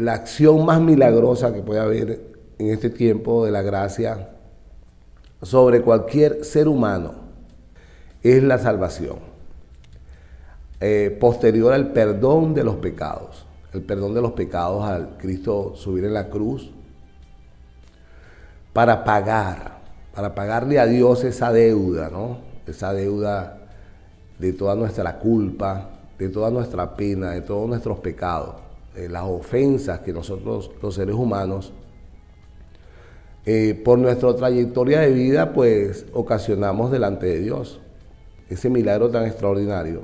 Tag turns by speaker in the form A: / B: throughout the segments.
A: La acción más milagrosa que puede haber en este tiempo de la gracia sobre cualquier ser humano es la salvación. Posterior al perdón de los pecados. El perdón de los pecados al Cristo subir en la cruz para pagarle a Dios esa deuda, ¿no? Esa deuda de toda nuestra culpa, de toda nuestra pena, de todos nuestros pecados, de las ofensas que nosotros, los seres humanos, por nuestra trayectoria de vida, pues ocasionamos delante de Dios. Ese milagro tan extraordinario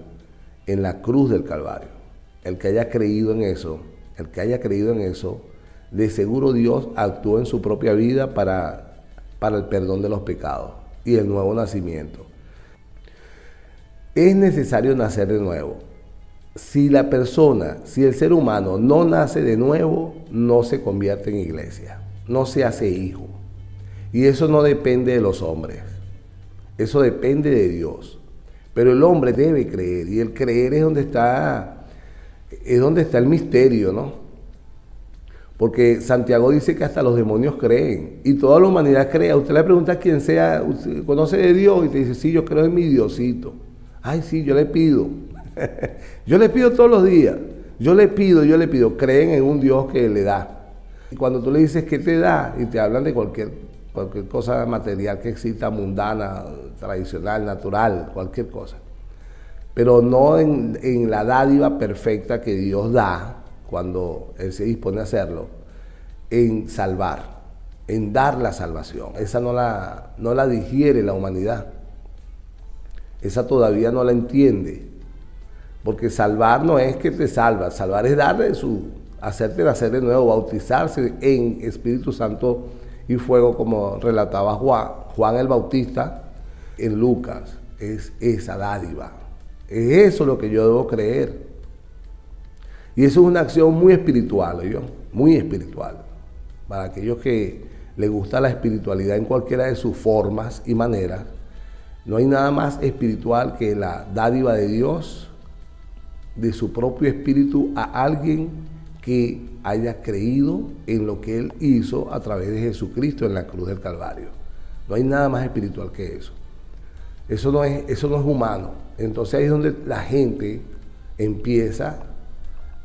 A: en la cruz del Calvario. El que haya creído en eso, de seguro Dios actuó en su propia vida para el perdón de los pecados y el nuevo nacimiento. Es necesario nacer de nuevo. Si el ser humano no nace de nuevo, no se convierte en iglesia, no se hace hijo. Y eso no depende de los hombres, eso depende de Dios. Pero el hombre debe creer, y el creer es donde está el misterio, ¿no? Porque Santiago dice que hasta los demonios creen, y toda la humanidad cree. A usted le pregunta a quien sea, ¿usted conoce de Dios? Y te dice, sí, yo creo en mi Diosito. Ay, sí, yo le pido. Yo le pido todos los días. Yo le pido. Creen en un Dios que le da. Y cuando tú le dices ¿qué te da? Y te hablan de cualquier cosa material que exista, mundana, tradicional, natural, cualquier cosa. Pero no en la dádiva perfecta que Dios da cuando Él se dispone a hacerlo, en salvar, en dar la salvación. Esa no la digiere la humanidad. Esa todavía no la entiende. Porque salvar no es que te salva, salvar es hacerte nacer de nuevo, bautizarse en Espíritu Santo y fuego, como relataba Juan el Bautista en Lucas. Es esa dádiva. Es eso lo que yo debo creer. Y eso es una acción muy espiritual, muy espiritual. Para aquellos que les gusta la espiritualidad en cualquiera de sus formas y maneras, no hay nada más espiritual que la dádiva de Dios, de su propio espíritu a alguien que haya creído en lo que Él hizo a través de Jesucristo en la cruz del Calvario. No hay nada más espiritual que eso. Eso no es humano. Entonces ahí es donde la gente empieza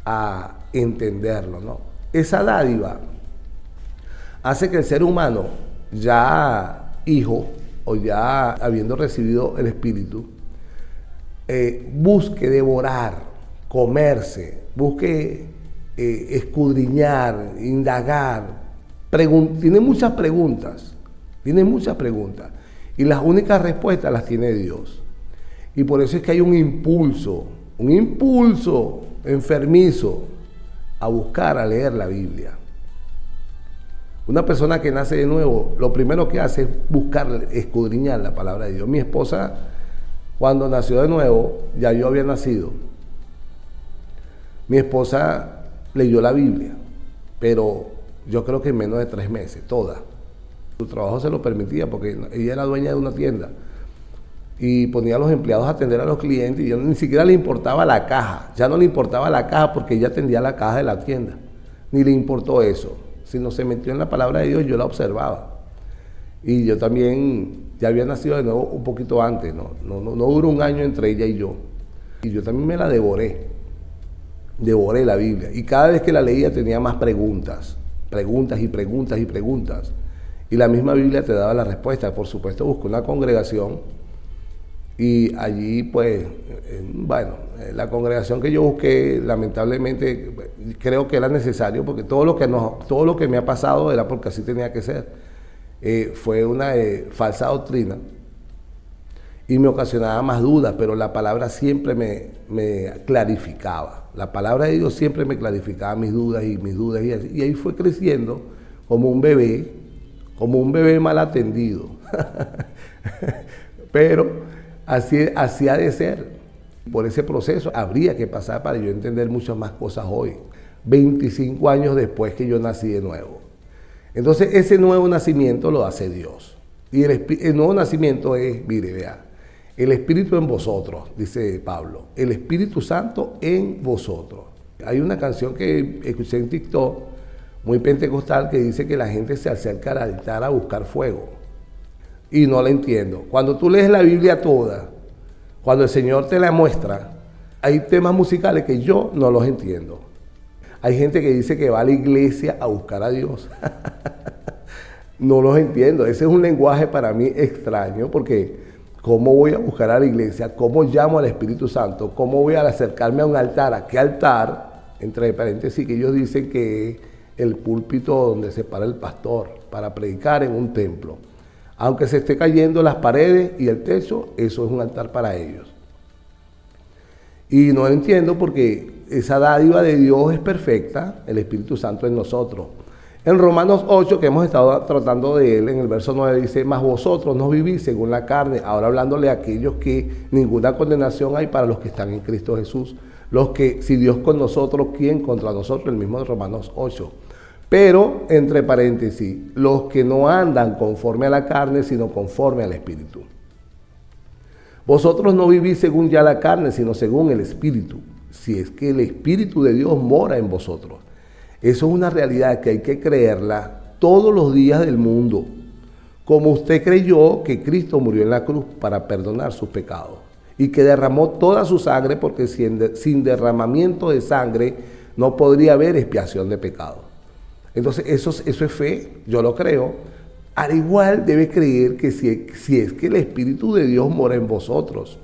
A: a entenderlo, ¿no? Esa dádiva hace que el ser humano, ya hijo o ya habiendo recibido el Espíritu, busque devorar, comerse, busque escudriñar, indagar, tiene muchas preguntas, y las únicas respuestas las tiene Dios. Y por eso es que hay un impulso enfermizo a buscar, a leer la Biblia. Una persona que nace de nuevo, lo primero que hace es buscar, escudriñar la palabra de Dios. Mi esposa, cuando nació de nuevo, ya yo había nacido. Mi esposa leyó la Biblia, pero yo creo que en menos de 3 meses, toda. Su trabajo se lo permitía porque ella era dueña de una tienda y ponía a los empleados a atender a los clientes, y yo ni siquiera le importaba la caja. Ya no le importaba la caja porque ella atendía la caja de la tienda. Ni le importó eso. Sino se metió en la palabra de Dios, yo la observaba. Y yo también ya había nacido de nuevo un poquito antes, no duró un año entre ella y yo. Y yo también me la devoré la Biblia. Y cada vez que la leía tenía más preguntas. Y la misma Biblia te daba la respuesta. Por supuesto, busqué una congregación. Y allí, pues, la congregación que yo busqué, lamentablemente, creo que era necesario, porque todo lo que me ha pasado era porque así tenía que ser. Fue una falsa doctrina y me ocasionaba más dudas, pero la palabra siempre me clarificaba. La palabra de Dios siempre me clarificaba mis dudas, y ahí fue creciendo como un bebé mal atendido. Pero así ha de ser. Por ese proceso habría que pasar para yo entender muchas más cosas hoy, 25 años después que yo nací de nuevo. Entonces ese nuevo nacimiento lo hace Dios. Y el nuevo nacimiento es, mire, vea, el Espíritu en vosotros, dice Pablo, el Espíritu Santo en vosotros. Hay una canción que escuché en TikTok, muy pentecostal, que dice que la gente se acerca al altar a buscar fuego. Y no la entiendo. Cuando tú lees la Biblia toda, cuando el Señor te la muestra, hay temas musicales que yo no los entiendo. Hay gente que dice que va a la iglesia a buscar a Dios. No los entiendo. Ese es un lenguaje para mí extraño, porque ¿cómo voy a buscar a la iglesia? ¿Cómo llamo al Espíritu Santo? ¿Cómo voy a acercarme a un altar? ¿A qué altar? Entre paréntesis, que ellos dicen que es el púlpito donde se para el pastor para predicar en un templo. Aunque se esté cayendo las paredes y el techo, eso es un altar para ellos. Y no entiendo porque esa dádiva de Dios es perfecta, el Espíritu Santo en nosotros. En Romanos 8, que hemos estado tratando de él, en el verso 9 dice, mas vosotros no vivís según la carne, ahora hablándole a aquellos que ninguna condenación hay para los que están en Cristo Jesús. Los que, si Dios con nosotros, ¿quién contra nosotros? El mismo de Romanos 8. Pero, entre paréntesis, los que no andan conforme a la carne, sino conforme al Espíritu. Vosotros no vivís según ya la carne, sino según el Espíritu, si es que el Espíritu de Dios mora en vosotros. Eso es una realidad que hay que creerla todos los días del mundo. Como usted creyó que Cristo murió en la cruz para perdonar sus pecados y que derramó toda su sangre, porque sin derramamiento de sangre no podría haber expiación de pecado. Entonces eso es fe, yo lo creo. Al igual debe creer que si es que el Espíritu de Dios mora en vosotros.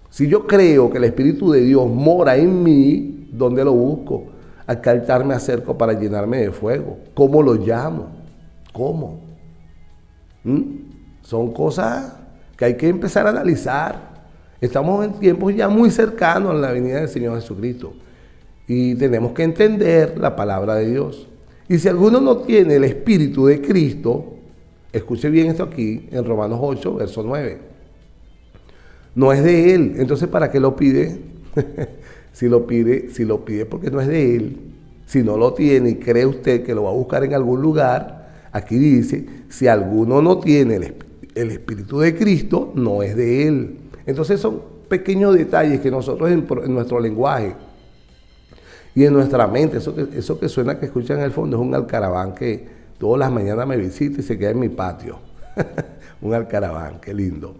A: Si yo creo que el Espíritu de Dios mora en mí, ¿dónde lo busco? ¿A qué altar me acerco para llenarme de fuego? ¿Cómo lo llamo? ¿Cómo? Son cosas que hay que empezar a analizar. Estamos en tiempos ya muy cercanos a la venida del Señor Jesucristo. Y tenemos que entender la palabra de Dios. Y si alguno no tiene el Espíritu de Cristo, escuche bien esto aquí, en Romanos 8, verso 9. No es de él. Entonces, ¿para qué lo pide? Si lo pide porque no es de él. Si no lo tiene y cree usted que lo va a buscar en algún lugar, aquí dice, si alguno no tiene el Espíritu de Cristo, no es de él. Entonces son pequeños detalles que nosotros en nuestro lenguaje y en nuestra mente, eso que suena, que escuchan en el fondo, es un alcaraván que todas las mañanas me visita y se queda en mi patio. Un alcaraván, qué lindo.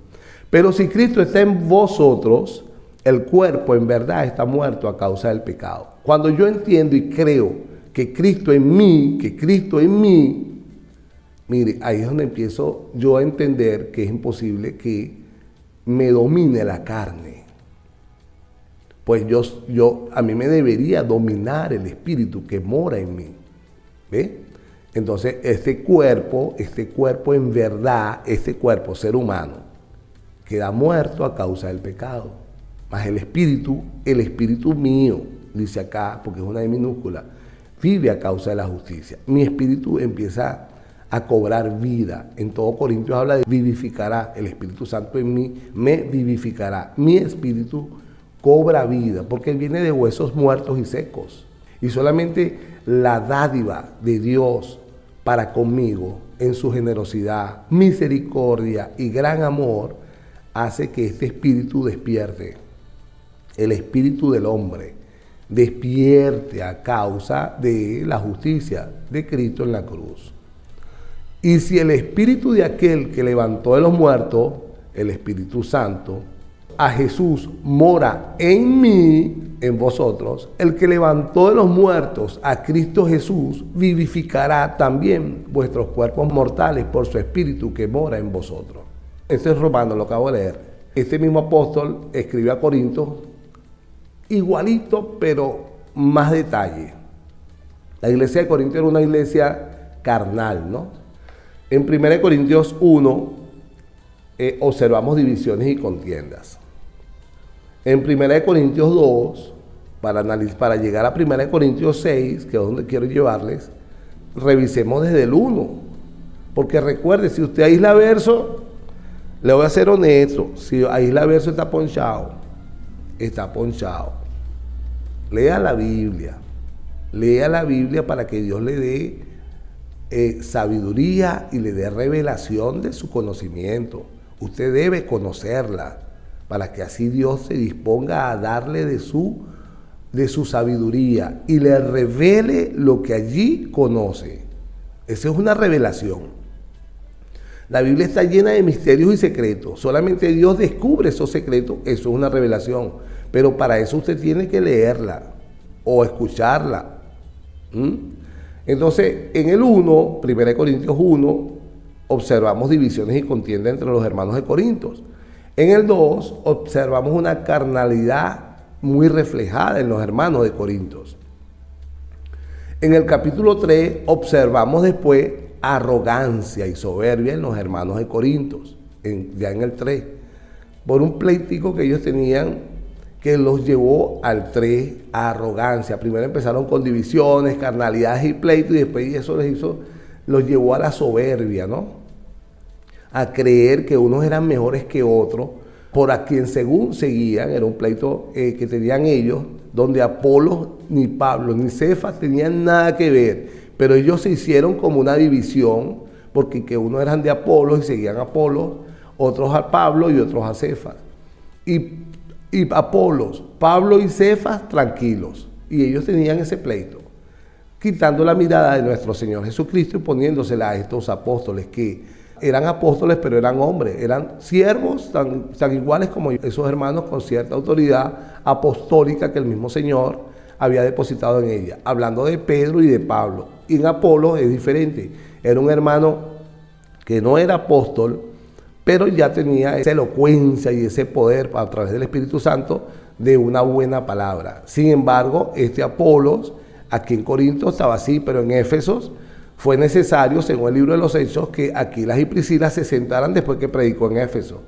A: Pero si Cristo está en vosotros, el cuerpo en verdad está muerto a causa del pecado. Cuando yo entiendo y creo que Cristo en mí, mire, ahí es donde empiezo yo a entender que es imposible que me domine la carne. Pues a mí me debería dominar el Espíritu que mora en mí. ¿Ve? Entonces, este cuerpo en verdad, este cuerpo, ser humano, queda muerto a causa del pecado. Mas el espíritu mío, dice acá, porque es una I minúscula, vive a causa de la justicia. Mi espíritu empieza a cobrar vida. En todo Corintios habla de vivificará. El Espíritu Santo en mí me vivificará. Mi espíritu cobra vida, porque él viene de huesos muertos y secos. Y solamente la dádiva de Dios para conmigo, en su generosidad, misericordia y gran amor, hace que este espíritu despierte. El espíritu del hombre despierte a causa de la justicia de Cristo en la cruz. Y si el espíritu de aquel que levantó de los muertos, el Espíritu Santo, a Jesús mora en mí, en vosotros, el que levantó de los muertos a Cristo Jesús vivificará también vuestros cuerpos mortales por su Espíritu que mora en vosotros. Esto es Romano, lo acabo de leer. Este mismo apóstol escribió a Corintios igualito, pero más detalle. La iglesia de Corinto era una iglesia carnal, ¿no? En 1 Corintios 1 observamos divisiones y contiendas. En 1 Corintios 2, para llegar a 1 Corintios 6, que es donde quiero llevarles, revisemos desde el 1. Porque recuerde, si usted aísla verso, le voy a ser honesto, si aísla verso está ponchado. Lea la Biblia para que Dios le dé sabiduría y le dé revelación de su conocimiento. Usted debe conocerla para que así Dios se disponga a darle de su de su sabiduría y le revele lo que allí conoce. Esa es una revelación. La Biblia está llena de misterios y secretos. Solamente Dios descubre esos secretos. Eso es una revelación. Pero para eso usted tiene que leerla o escucharla. Entonces, en el 1, 1 Corintios 1, observamos divisiones y contienda entre los hermanos de Corintios. En el 2, observamos una carnalidad muy reflejada en los hermanos de Corintios. En el capítulo 3, observamos después arrogancia y soberbia en los hermanos de Corintios, ya en el 3, por un pleitico que ellos tenían que los llevó al 3 a arrogancia. Primero empezaron con divisiones, carnalidades y pleitos, y después eso los llevó a la soberbia, ¿no? A creer que unos eran mejores que otros, por a quien según seguían. Era un pleito que tenían ellos, donde Apolos, ni Pablo, ni Cefas tenían nada que ver. Pero ellos se hicieron como una división, porque que unos eran de Apolos y seguían a Apolos, otros a Pablo y otros a Cefas. Y Apolos, Pablo y Cefas tranquilos. Y ellos tenían ese pleito, quitando la mirada de nuestro Señor Jesucristo y poniéndosela a estos apóstoles, que eran apóstoles pero eran hombres, eran siervos tan iguales como esos hermanos, con cierta autoridad apostólica que el mismo Señor había depositado en ella. Hablando de Pedro y de Pablo. Y en Apolo es diferente. Era un hermano que no era apóstol, pero ya tenía esa elocuencia y ese poder a través del Espíritu Santo de una buena palabra. Sin embargo, este Apolos, aquí en Corinto estaba así, pero en Éfesos fue necesario, según el libro de los Hechos, que Aquilas y Priscila se sentaran después que predicó en Éfeso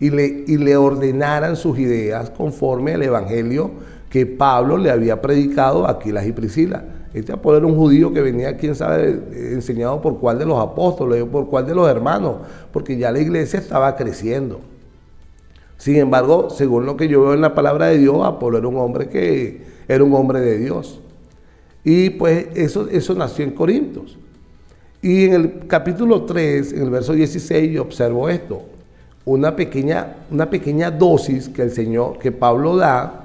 A: y le ordenaran sus ideas conforme al evangelio que Pablo le había predicado a Aquilas y Priscila. Este Apolo era un judío que venía, quién sabe, enseñado por cuál de los apóstoles, por cuál de los hermanos, porque ya la iglesia estaba creciendo. Sin embargo, según lo que yo veo en la palabra de Dios, Apolo era un hombre de Dios. Y pues eso nació en Corintios. Y en el capítulo 3, en el verso 16, yo observo esto. Una pequeña dosis que Pablo da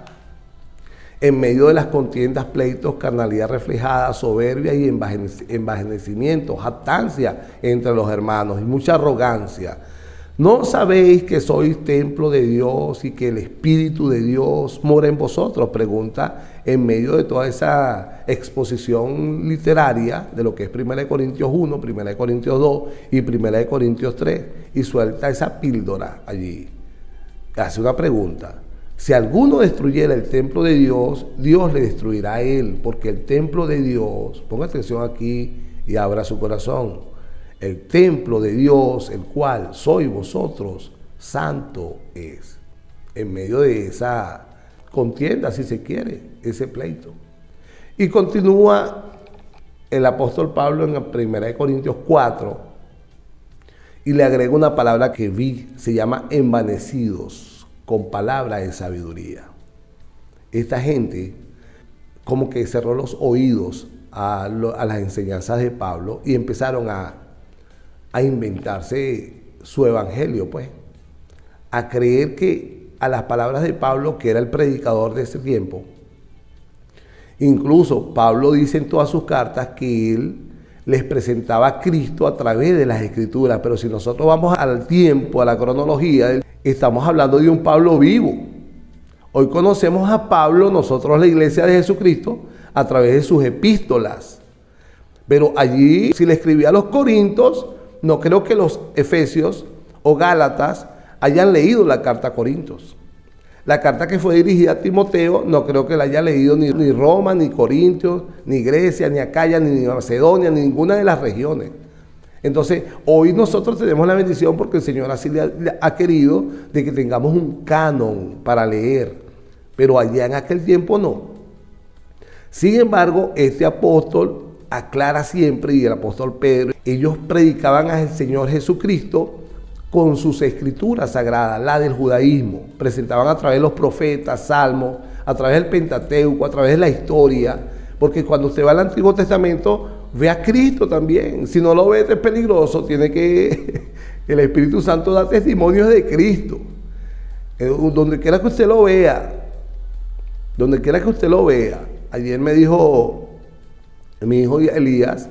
A: en medio de las contiendas, pleitos, carnalidad reflejada, soberbia y envanecimiento, jactancia entre los hermanos y mucha arrogancia. ¿No sabéis que sois templo de Dios y que el Espíritu de Dios mora en vosotros? Pregunta en medio de toda esa exposición literaria de lo que es 1 Corintios 1, 1 Corintios 2 y 1 Corintios 3, y suelta esa píldora allí. Hace una pregunta. Si alguno destruyera el templo de Dios, Dios le destruirá a él, porque el templo de Dios, ponga atención aquí y abra su corazón, el templo de Dios, el cual sois vosotros, santo es. En medio de esa contienda, si se quiere, ese pleito. Y continúa el apóstol Pablo en 1 Corintios 4 y le agrega una palabra que vi, se llama envanecidos, con palabra de sabiduría. Esta gente como que cerró los oídos a las enseñanzas de Pablo y empezaron a inventarse su evangelio, pues, a creer que a las palabras de Pablo, que era el predicador de ese tiempo. Incluso Pablo dice en todas sus cartas que él les presentaba a Cristo a través de las Escrituras, pero si nosotros vamos al tiempo, a la cronología, estamos hablando de un Pablo vivo. Hoy conocemos a Pablo, nosotros la iglesia de Jesucristo, a través de sus epístolas. Pero allí, si le escribía a los Corintios, no creo que los Efesios o Gálatas hayan leído la carta a Corintios. La carta que fue dirigida a Timoteo, no creo que la haya leído ni Roma, ni Corintios, ni Grecia, ni Acaya, ni Macedonia, ni ninguna de las regiones. Entonces, hoy nosotros tenemos la bendición porque el Señor así le ha querido de que tengamos un canon para leer, pero allá en aquel tiempo no. Sin embargo, este apóstol aclara siempre, y el apóstol Pedro, ellos predicaban al Señor Jesucristo con sus escrituras sagradas, la del judaísmo. Presentaban a través de los profetas, salmos, a través del Pentateuco, a través de la historia, porque cuando usted va al Antiguo Testamento, ve a Cristo también. Si no lo ve, es peligroso. Tiene que el Espíritu Santo da testimonios de Cristo. Donde quiera que usted lo vea, Donde quiera que usted lo vea. Ayer me dijo mi hijo Elías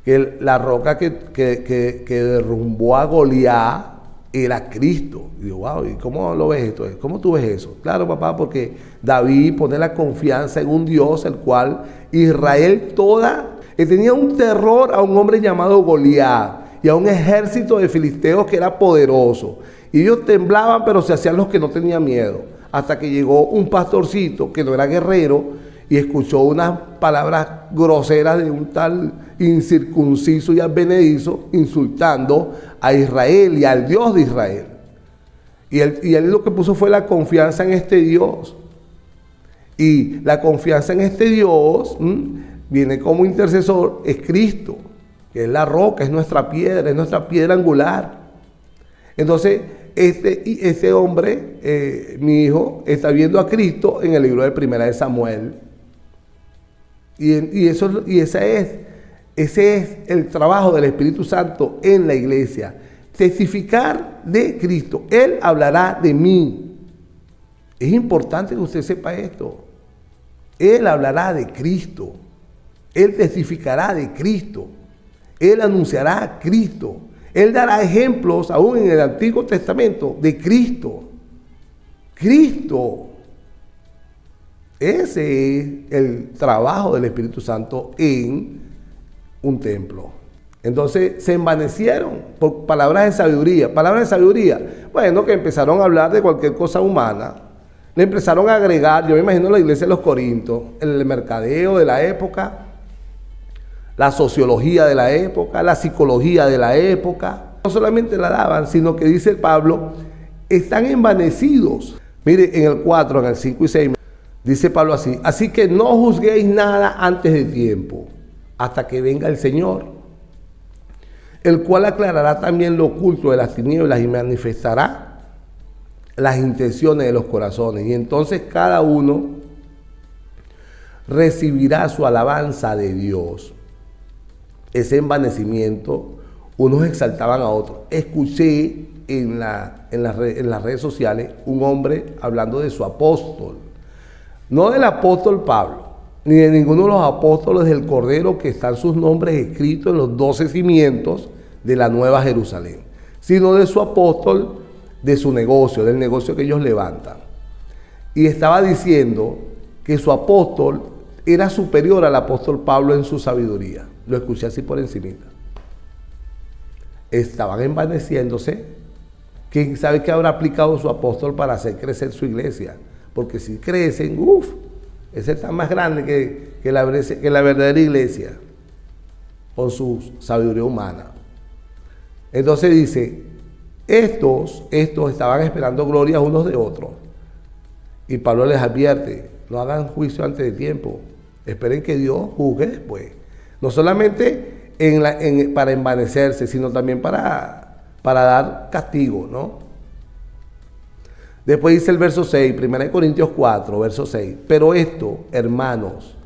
A: que la roca que derrumbó a Goliat era Cristo. Y digo, wow, ¿y cómo lo ves esto? ¿Cómo tú ves eso? Claro, papá, porque David pone la confianza en un Dios, el cual Israel tenía un terror a un hombre llamado Goliat y a un ejército de filisteos que era poderoso. Y ellos temblaban, pero se hacían los que no tenían miedo. Hasta que llegó un pastorcito que no era guerrero y escuchó unas palabras groseras de un tal incircunciso y advenedizo insultando a Israel y al Dios de Israel. Y él lo que puso fue la confianza en este Dios. Y la confianza en este Dios viene como intercesor, es Cristo, que es la roca, es nuestra piedra angular. Entonces, este hombre, mi hijo, está viendo a Cristo en el libro de Primera de Samuel. Ese es el trabajo del Espíritu Santo en la iglesia. Testificar de Cristo. Él hablará de mí. Es importante que usted sepa esto. Él hablará de Cristo. Él testificará de Cristo. Él anunciará a Cristo. Él dará ejemplos, aún en el Antiguo Testamento, de Cristo. Cristo. Ese es el trabajo del Espíritu Santo en un templo. Entonces se envanecieron por palabras de sabiduría. Palabras de sabiduría. Bueno, que empezaron a hablar de cualquier cosa humana. Le empezaron a agregar, yo me imagino la iglesia de los Corintios, el mercadeo de la época, la sociología de la época, la psicología de la época. No solamente la daban, sino que dice Pablo, están envanecidos. Mire, en el 4, en el 5 y 6, dice Pablo así, así que no juzguéis nada antes de tiempo, hasta que venga el Señor, el cual aclarará también lo oculto de las tinieblas y manifestará las intenciones de los corazones. Y entonces cada uno recibirá su alabanza de Dios. Ese envanecimiento, unos exaltaban a otros. Escuché en las redes sociales un hombre hablando de su apóstol. No del apóstol Pablo, ni de ninguno de los apóstoles del Cordero que están sus nombres escritos en los 12 cimientos de la Nueva Jerusalén, sino de su apóstol, de su negocio, del negocio que ellos levantan. Y estaba diciendo que su apóstol era superior al apóstol Pablo en su sabiduría. Lo escuché así por encimita. Estaban envaneciéndose. ¿Quién sabe qué habrá aplicado su apóstol para hacer crecer su iglesia? Porque si crecen, ese está más grande que la verdadera iglesia, con su sabiduría humana. Entonces dice, estos estaban esperando gloria unos de otros. Y Pablo les advierte, no hagan juicio antes de tiempo. Esperen que Dios juzgue después. No solamente para envanecerse, sino también para dar castigo, ¿no? Después dice el verso 6, 1 Corintios 4, verso 6. Pero esto, hermanos,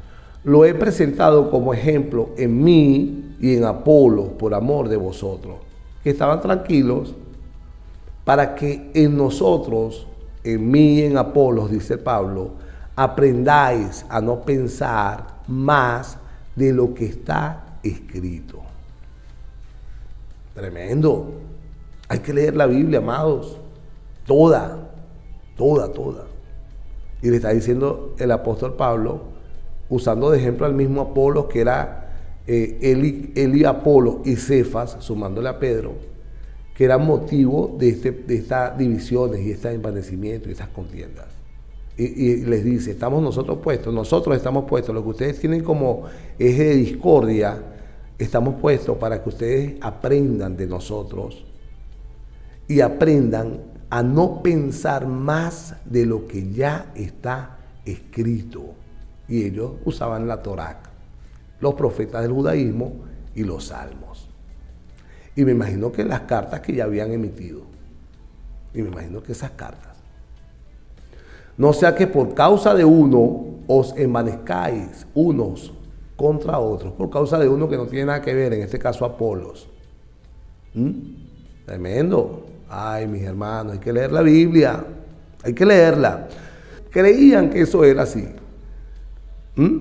A: lo he presentado como ejemplo en mí y en Apolo, por amor de vosotros, que estaban tranquilos, para que en nosotros, en mí y en Apolos, dice Pablo, aprendáis a no pensar más de lo que está escrito. Tremendo. Hay que leer la Biblia, amados. Toda. Y le está diciendo el apóstol Pablo, usando de ejemplo al mismo Apolos, que era él y Apolo y Cefas, sumándole a Pedro, que eran motivo de estas divisiones y este envanecimiento y estas contiendas. Y les dice, nosotros estamos puestos, lo que ustedes tienen como eje de discordia, estamos puestos para que ustedes aprendan de nosotros y aprendan a no pensar más de lo que ya está escrito. Y ellos usaban la Torá, los profetas del judaísmo y los salmos. Y me imagino que las cartas que ya habían emitido. Y me imagino que esas cartas. No sea que por causa de uno os envanezcáis unos contra otros, por causa de uno que no tiene nada que ver, en este caso Apolos. Tremendo. Ay, mis hermanos, hay que leer la Biblia, hay que leerla. creían que eso era así. ¿Mm?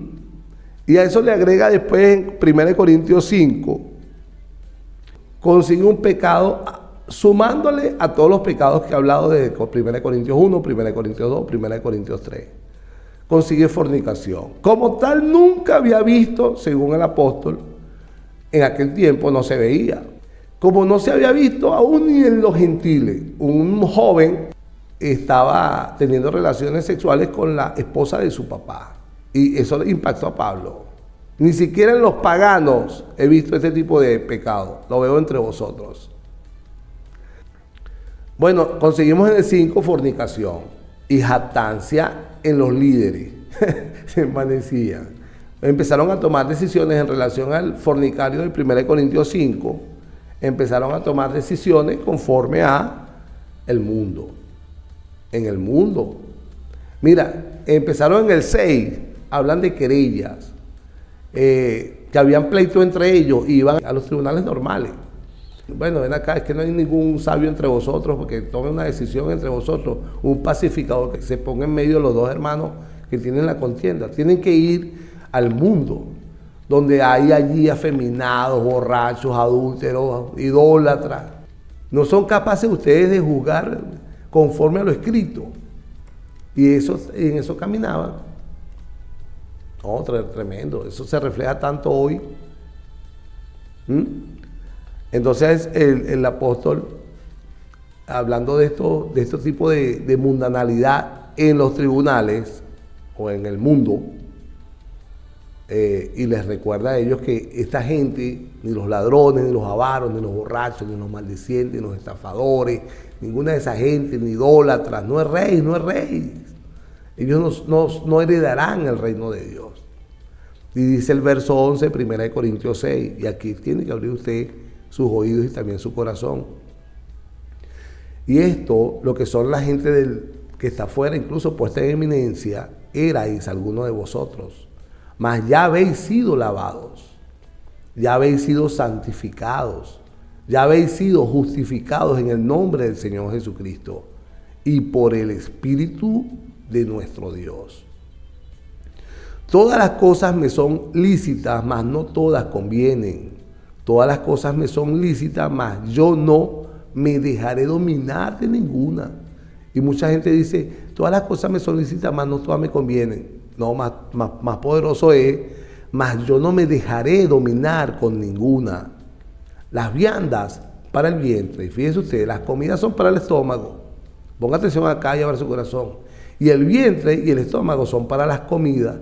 A: Y a eso le agrega después en 1 Corintios 5, consigue un pecado sumándole a todos los pecados que he hablado de 1 Corintios 1, 1 Corintios 2, 1 Corintios 3. Consigue fornicación. Como tal, nunca había visto, según el apóstol, en aquel tiempo no se veía. Como no se había visto aún ni en los gentiles. Un joven estaba teniendo relaciones sexuales con la esposa de su papá. Y eso le impactó a Pablo. Ni siquiera en los paganos he visto este tipo de pecado. Lo veo entre vosotros. Bueno, conseguimos en el 5 fornicación y jactancia en los líderes. Se envanecían. Empezaron a tomar decisiones en relación al fornicario del 1 Corintios 5. Empezaron a tomar decisiones conforme a el mundo. En el mundo. Mira, empezaron en el 6. Hablan de querellas. Que habían pleito entre ellos y iban a los tribunales normales. Bueno, ven acá, es que no hay ningún sabio entre vosotros porque tomen una decisión entre vosotros, un pacificador que se ponga en medio de los dos hermanos que tienen la contienda. Tienen que ir al mundo, donde hay allí afeminados, borrachos, adúlteros, idólatras. No son capaces ustedes de juzgar conforme a lo escrito. Y en eso caminaban. Oh, tremendo. Eso se refleja tanto hoy. Entonces el apóstol, hablando de este tipo de mundanalidad en los tribunales o en el mundo, y les recuerda a ellos que esta gente, ni los ladrones, ni los avaros, ni los borrachos, ni los maldicientes, ni los estafadores, ninguna de esa gente, ni idólatras, no es rey, no es rey. Ellos no heredarán el reino de Dios. Y dice el verso 11, 1 Corintios 6, y aquí tiene que abrir usted sus oídos y también su corazón. Y esto, lo que son la gente que está afuera, incluso puesta en eminencia, erais algunos de vosotros, mas ya habéis sido lavados, ya habéis sido santificados, ya habéis sido justificados en el nombre del Señor Jesucristo y por el Espíritu de nuestro Dios. Todas las cosas me son lícitas, mas no todas convienen. Todas las cosas me son lícitas, mas yo no me dejaré dominar de ninguna. Y mucha gente dice, todas las cosas me son lícitas, mas no todas me convienen. No, más poderoso es, mas yo no me dejaré dominar con ninguna. Las viandas para el vientre, y fíjense ustedes, las comidas son para el estómago. Ponga atención acá y abra su corazón. Y el vientre y el estómago son para las comidas,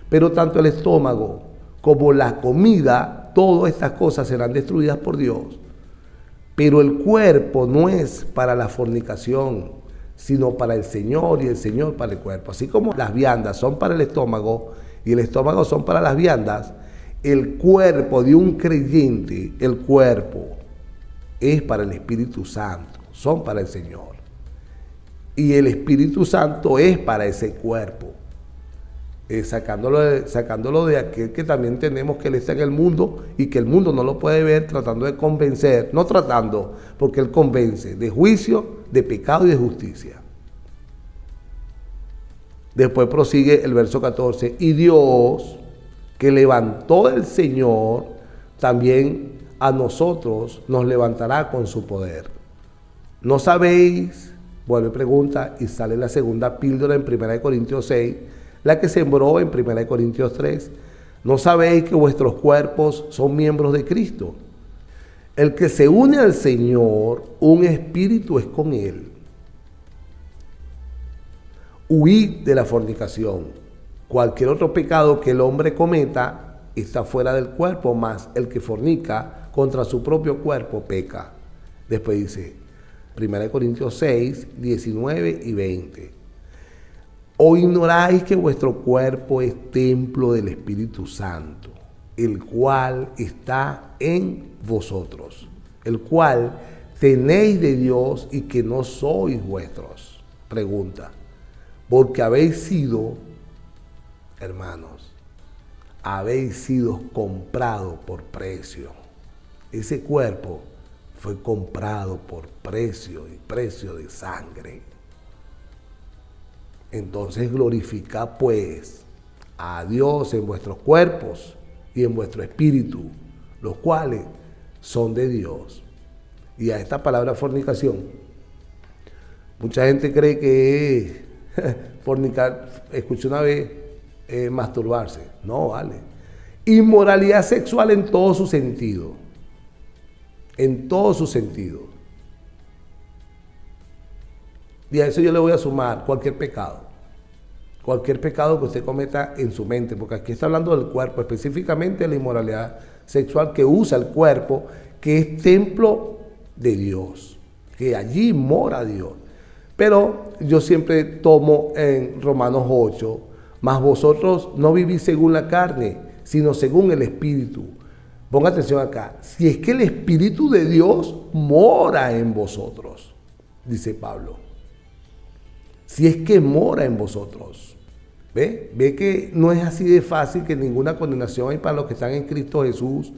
A: pero tanto el estómago como la comida, todas estas cosas serán destruidas por Dios. Pero el cuerpo no es para la fornicación, sino para el Señor y el Señor para el cuerpo. Así como las viandas son para el estómago y el estómago son para las viandas, el cuerpo de un creyente, el cuerpo es para el Espíritu Santo, son para el Señor. Y el Espíritu Santo es para ese cuerpo. Sacándolo de aquel que también tenemos, que Él está en el mundo y que el mundo no lo puede ver, tratando de convencer, no tratando, porque Él convence de juicio, de pecado y de justicia. Después prosigue el verso 14, y Dios, que levantó el Señor, también a nosotros nos levantará con su poder. ¿No sabéis? Vuelve pregunta y sale la segunda píldora en 1 Corintios 6, la que sembró en 1 Corintios 3. ¿No sabéis que vuestros cuerpos son miembros de Cristo? El que se une al Señor, un espíritu es con Él. Huid de la fornicación. Cualquier otro pecado que el hombre cometa está fuera del cuerpo, mas el que fornica contra su propio cuerpo peca. Después dice 1 Corintios 6, 19 y 20. ¿O ignoráis que vuestro cuerpo es templo del Espíritu Santo, el cual está en vosotros, el cual tenéis de Dios y que no sois vuestros? Pregunta. Porque habéis sido, hermanos, habéis sido comprado por precio. Ese cuerpo fue comprado por precio y precio de sangre. Entonces glorificad pues a Dios en vuestros cuerpos y en vuestro espíritu, los cuales son de Dios. Y a esta palabra fornicación, mucha gente cree que es fornicar, escuché una vez, masturbarse. No, vale. Inmoralidad sexual en todo su sentido. En todo su sentido. Y a eso yo le voy a sumar cualquier pecado. Cualquier pecado que usted cometa en su mente, porque aquí está hablando del cuerpo, específicamente de la inmoralidad sexual que usa el cuerpo, que es templo de Dios, que allí mora Dios. Pero yo siempre tomo en Romanos 8, mas vosotros no vivís según la carne, sino según el Espíritu. Ponga atención acá, si es que el Espíritu de Dios mora en vosotros, dice Pablo. Si es que mora en vosotros. ¿Ve que no es así de fácil, que ninguna condenación hay para los que están en Cristo Jesús?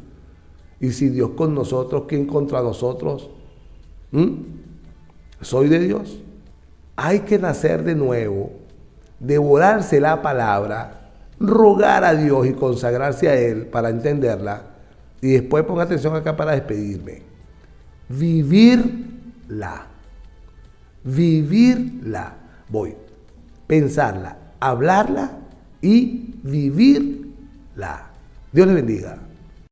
A: Y si Dios con nosotros, ¿quién contra nosotros? ¿Soy de Dios? Hay que nacer de nuevo, devorarse la palabra, rogar a Dios y consagrarse a Él para entenderla. Y después ponga atención acá para despedirme. Vivirla. Vivirla. Voy. Pensarla, hablarla y vivirla. Dios le bendiga.